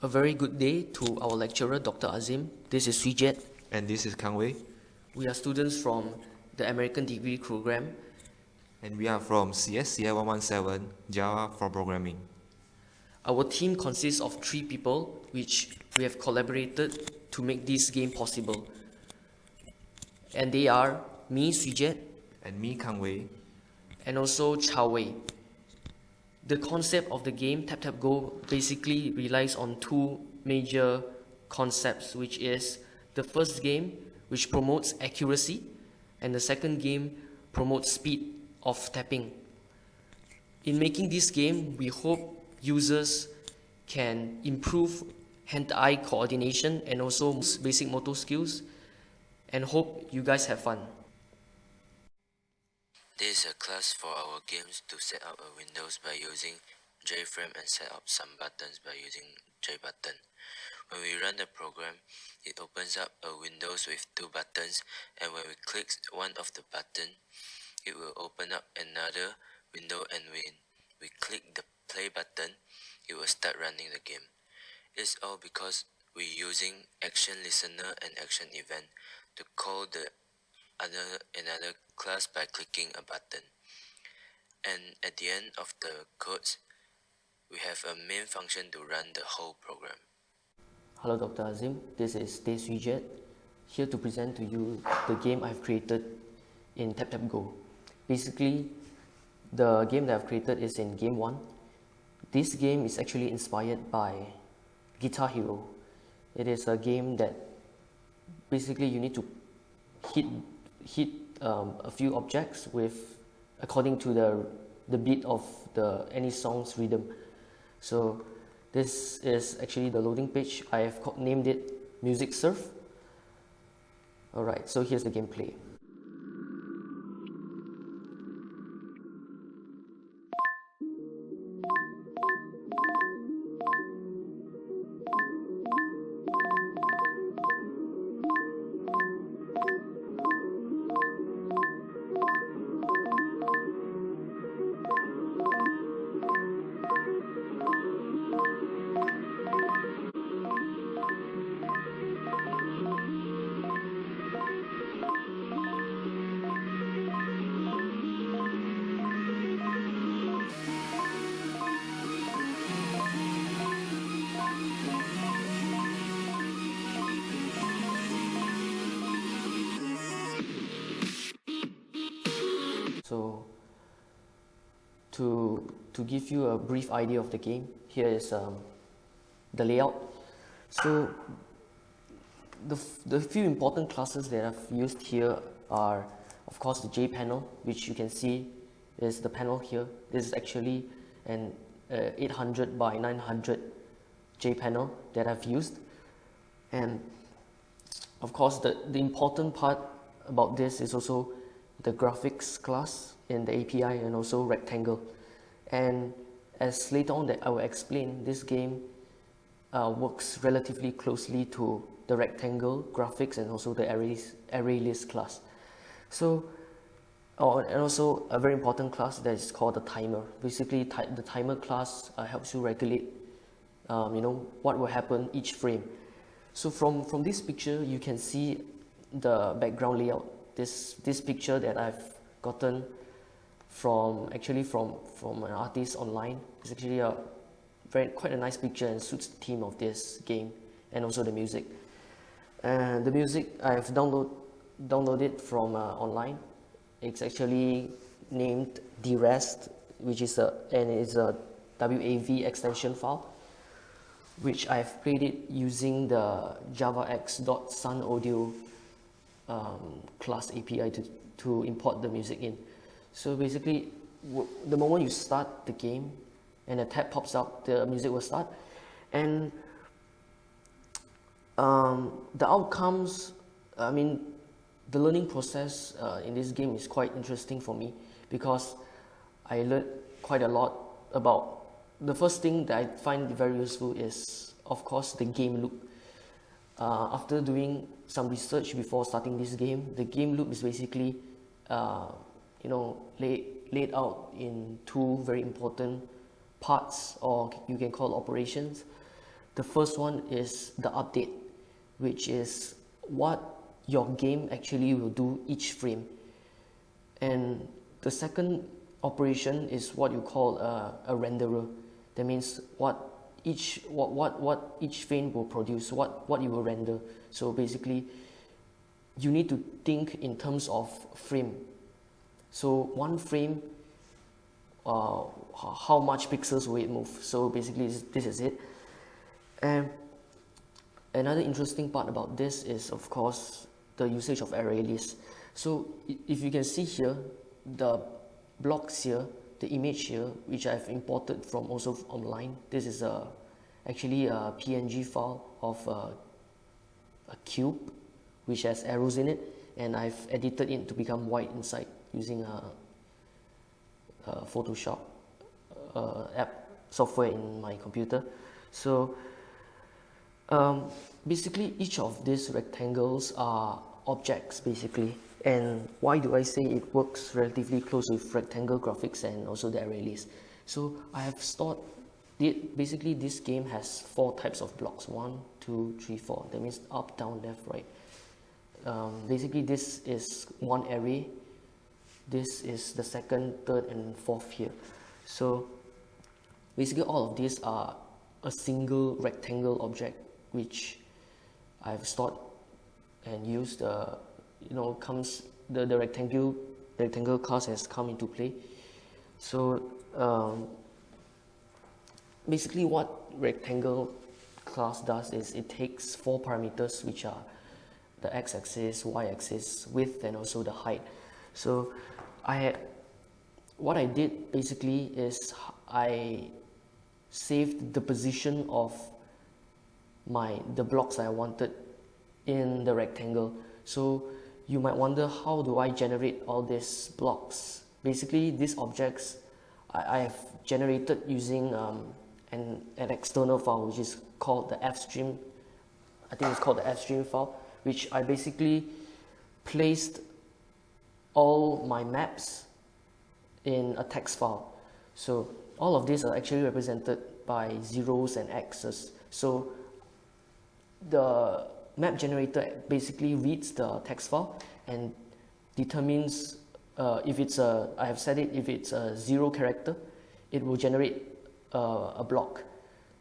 A very good day to our lecturer, Dr. Azim. This is Sujit. And this is Kang Wei. We are students from the American degree program. And we are from CSCI 117, Java for Programming. Our team consists of 3 people, which we have collaborated to make this game possible. And they are me, Sujit, And me, Kang Wei. and also Chao Wei. The concept of the game, TapTapGo, basically relies on 2 major concepts, which is the first game, which promotes accuracy, and the second game promotes speed of tapping. In making this game, we hope users can improve hand-eye coordination and also basic motor skills, and hope you guys have fun. This is a class for our games to set up a windows by using JFrame and set up some buttons by using JButton. When we run the program, it opens up a windows with 2 buttons, and when we click one of the button, it will open up another window, and when we click the play button, it will start running the game. It's all because we're using action listener and action event to call the another class by clicking a button. And at the end of the codes, we have a main function to run the whole program. Hello Dr. Azim, this is Sujit, here to present to you the game I've created in TapTapGo. Basically, the game that I've created is in Game 1. This game is actually inspired by Guitar Hero. It is a game that basically you need to hit a few objects with according to the beat of any song's rhythm. So this is actually the loading page. I have named it Music Surf. Alright, so here's the gameplay. So to give you a brief idea of the game, here is the layout. So the few important classes that I've used here are, of course, the J panel, which you can see is the panel here. This is actually an 800 by 900 J panel that I've used. And of course, the important part about this is also the graphics class in the API and also rectangle. And as later on that I will explain, this game works relatively closely to the rectangle graphics and also the array list class. So, and also a very important class that is called the timer. Basically, the timer class helps you regulate, what will happen each frame. So from this picture, you can see the background layout. This picture that I've gotten from an artist online. It's actually quite a nice picture and suits the theme of this game, and also the music. And the music I've downloaded from online. It's actually named Derest, which is a WAV extension file, which I've played it using the javax.sun audio class API to import the music in. So basically, the moment you start the game and a tab pops up, the music will start. And the outcomes, the learning process in this game is quite interesting for me, because I learned quite a lot about, the first thing that I find very useful is, of course, the game loop. After doing some research before starting this game, the game loop is basically laid out in 2 very important parts, or you can call operations. The first one is the update, which is what your game actually will do each frame. And the second operation is what you call a renderer. That means what each frame will produce, what it will render. So basically, you need to think in terms of frame. So one frame, how much pixels will it move? So basically, this is it. And another interesting part about this is, of course, the usage of array lists. So if you can see here, the blocks here, the image here, which I've imported from also online. This is actually a PNG file of a cube which has arrows in it, and I've edited it to become white inside using a Photoshop app software in my computer. So basically, each of these rectangles are objects basically. And why do I say it works relatively close with rectangle graphics and also the array list? So I have stored it. Basically, this game has 4 types of blocks: 1, 2, 3, 4. That means up, down, left, right. Basically, this is one array. This is the second, third, and fourth here. So basically, all of these are a single rectangle object which I've stored and used. Comes the rectangle class has come into play. So basically, what rectangle class does is it takes 4 parameters, which are the x-axis, y-axis, width, and also the height. So what I did basically is I saved the position of the blocks I wanted in the rectangle. So you might wonder, how do I generate all these blocks? Basically, these objects I have generated using an external file, which is called the fstream. I think it's called the fstream file, which I basically placed all my maps in a text file. So all of these are actually represented by zeros and x's. So the map generator basically reads the text file and determines if it's I have set it, if it's a 0 character, it will generate a block.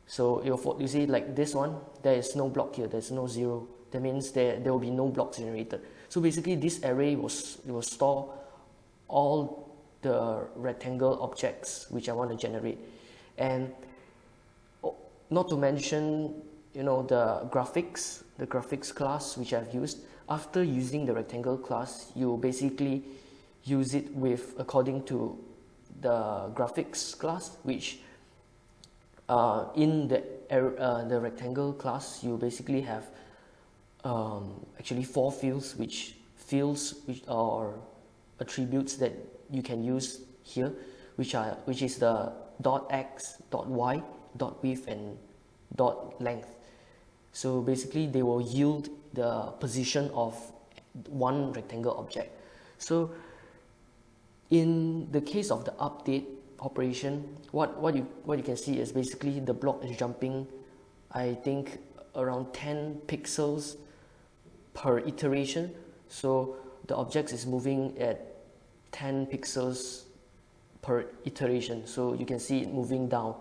So you see, like this one, there is no block here, there's no 0. That means there will be no blocks generated. So basically, this array will store all the rectangle objects which I want to generate. And not to mention, the graphics class which I've used. After using the rectangle class, you basically use it according to the graphics class, which in the rectangle class, you basically have actually 4 fields which are attributes that you can use here, which is the .x, .y, .width, and .length. So basically, they will yield the position of one rectangle object. So in the case of the update operation, what you can see is basically the block is jumping, I think, around 10 pixels per iteration. So the object is moving at 10 pixels per iteration. So you can see it moving down.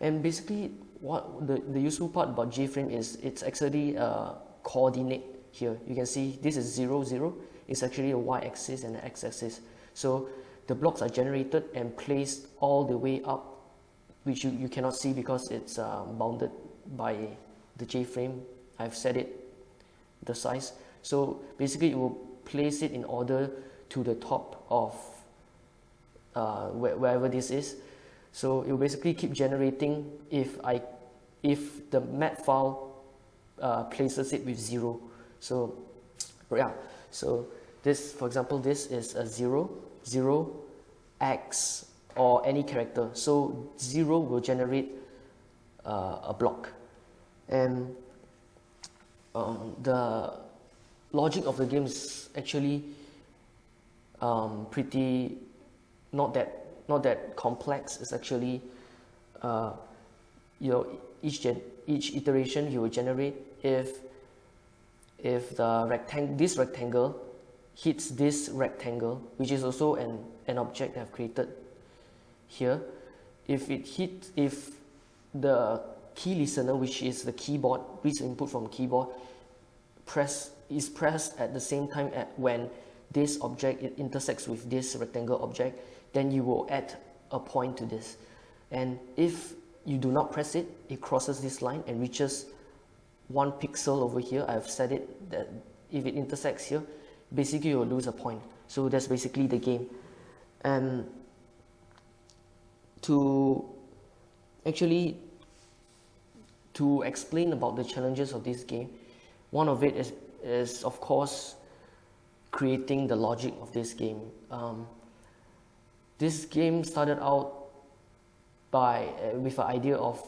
And basically, what the useful part about JFrame is, it's actually a coordinate here. You can see this is 0, 0. It's actually a y-axis and an x-axis. So the blocks are generated and placed all the way up, which you cannot see because it's bounded by the JFrame. I've set it the size. So basically, it will place it in order to the top of wherever this is. So it will basically keep generating if the map file places it with 0. So yeah, so this, for example, this is a 0, 0, x, or any character. So 0 will generate a block. And the logic of the game is actually pretty not that complex. It's actually each iteration he will generate if this rectangle hits this rectangle, which is also an object I've created here. If the key listener, which is the keyboard, reads input from keyboard, is pressed at the same time when this object intersects with this rectangle object, then you will add a point to this. And if you do not press it, it crosses this line and reaches 1 pixel over here. I've set it that if it intersects here, basically you'll lose a point. So that's basically the game. And to explain about the challenges of this game, one of it is of course creating the logic of this game. This game started out with an idea of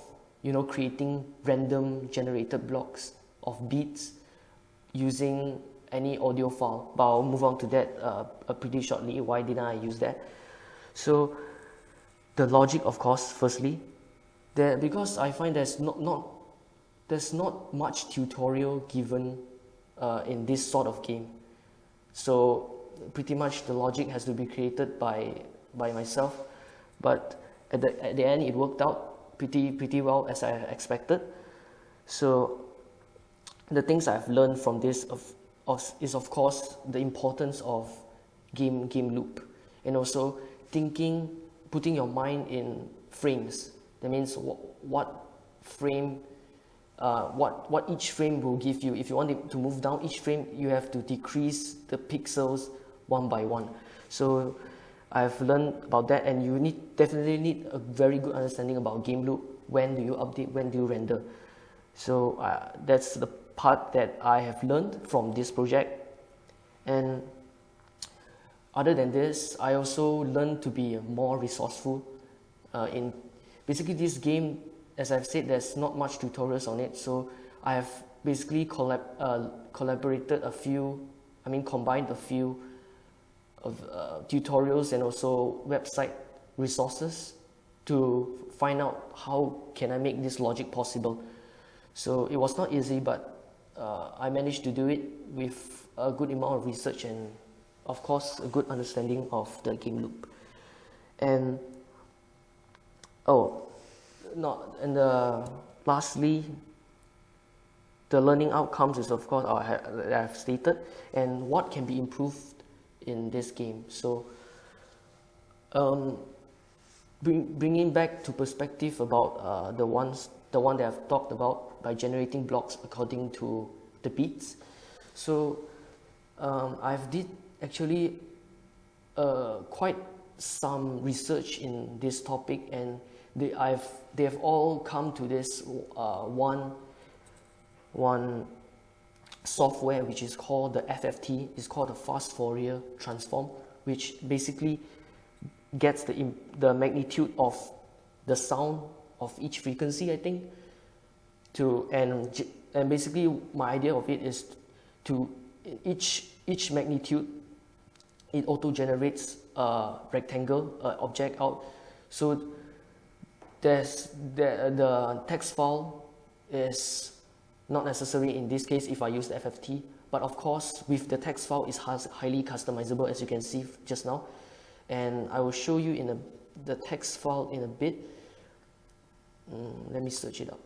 creating random generated blocks of beats using any audio file, but I'll move on to that pretty shortly. Why didn't I use that? So the logic, of course, firstly, because I find there's not much tutorial given in this sort of game. So pretty much the logic has to be created by myself, but at the end it worked out pretty well as I expected. So the things I've learned from this is of course the importance of game loop, and also putting your mind in frames. That means what frame, what each frame will give you. If you want it to move down each frame, you have to decrease the pixels one by one. So I've learned about that, and you definitely need a very good understanding about game loop. When do you update? When do you render? So that's the part that I have learned from this project. And other than this, I also learned to be more resourceful. In basically this game, as I've said, there's not much tutorials on it. So I have basically combined a few of tutorials and also website resources to find out how can I make this logic possible. So it was not easy, but I managed to do it with a good amount of research and of course a good understanding of the game loop. And lastly, the learning outcomes is of course I have stated, and what can be improved in this game. So bringing back to perspective about the one that I've talked about by generating blocks according to the beats. So I've did actually quite some research in this topic, and they have all come to this one software which is called the FFT. It's called the fast Fourier transform, which basically gets the magnitude of the sound of each frequency, I think, and basically my idea of it is to each magnitude it auto generates a rectangle object out. So the text file is not necessary in this case if I use the FFT, but of course with the text file is highly customizable, as you can see just now, and I will show you in the text file in a bit. Let me search it up.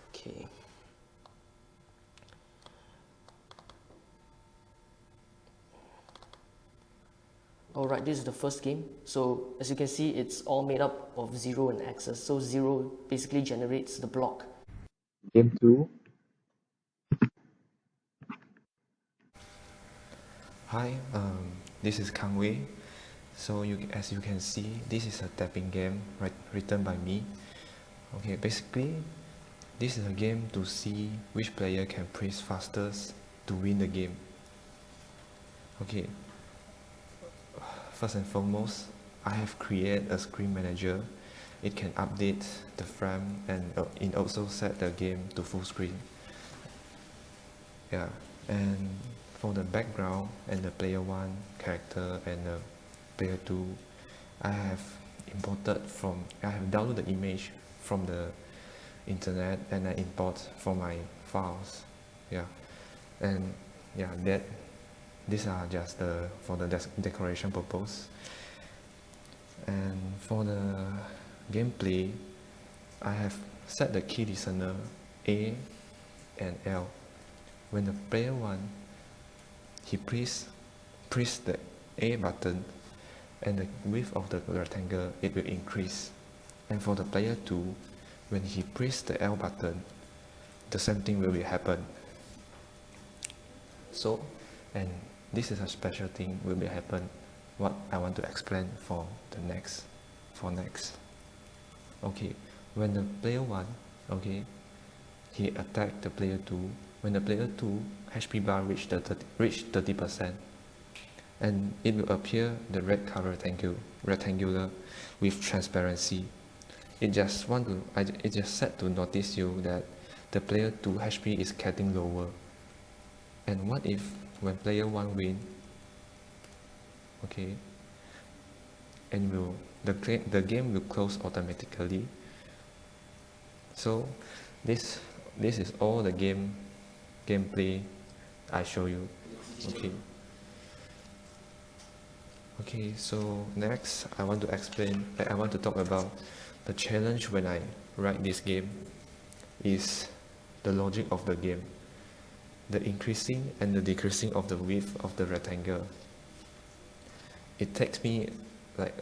Okay. Alright, this is the first game. So as you can see, it's all made up of 0 and x's. So 0 basically generates the block. Game 2. Hi, this is Kang Wei. So as you can see, this is a tapping game written by me. Okay, basically, this is a game to see which player can press fastest to win the game. Okay, first and foremost, I have created a screen manager. It can update the frame and it also set the game to full screen. Yeah, and for the background and the player 1 character and the player 2, I have downloaded the image from the internet and I import for my files. Yeah, and yeah, these are just for the decoration purpose. And for the gameplay, I have set the key listener A and L. When the player 1, he press the A button, and the width of the rectangle, it will increase. And for the player 2, when he press the L button, the same thing will happen. So, and this is a special thing will happen, what I want to explain for next. Okay, when the player 1, okay, he attacked the player 2, when the player 2 HP bar reach 30%, and it will appear the red color rectangular with transparency. It just set to notice you that the player 2 HP is getting lower. And what if when player 1 win, okay, and the game will close automatically. So this is all the gameplay I show you. Okay, so next I want to talk about the challenge when I write this game is the logic of the game, the increasing and the decreasing of the width of the rectangle. It takes me like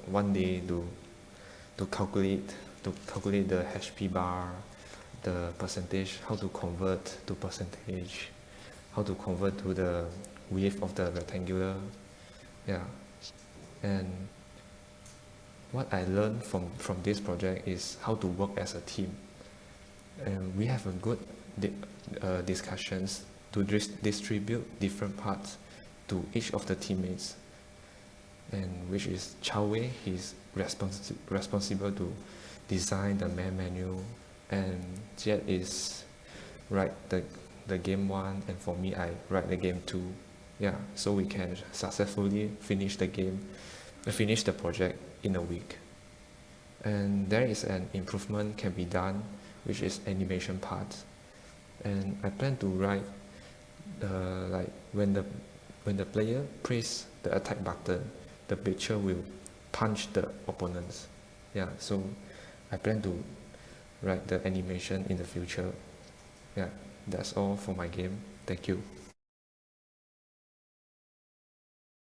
one day to calculate the HP bar, the percentage, how to convert to percentage, how to convert to the width of the rectangular. Yeah, and what I learned from this project is how to work as a team. And we have a good discussions to distribute different parts to each of the teammates, and which is Chao Wei, he's responsible to design the main menu, and Jet is write the game 1, and for me I write the game 2. Yeah, so we can successfully finish the project in a week. And there is an improvement can be done, which is animation part. And I plan to write like when the player press the attack button, the picture will punch the opponents. Yeah, so I plan to write the animation in the future. Yeah, that's all for my game. Thank you.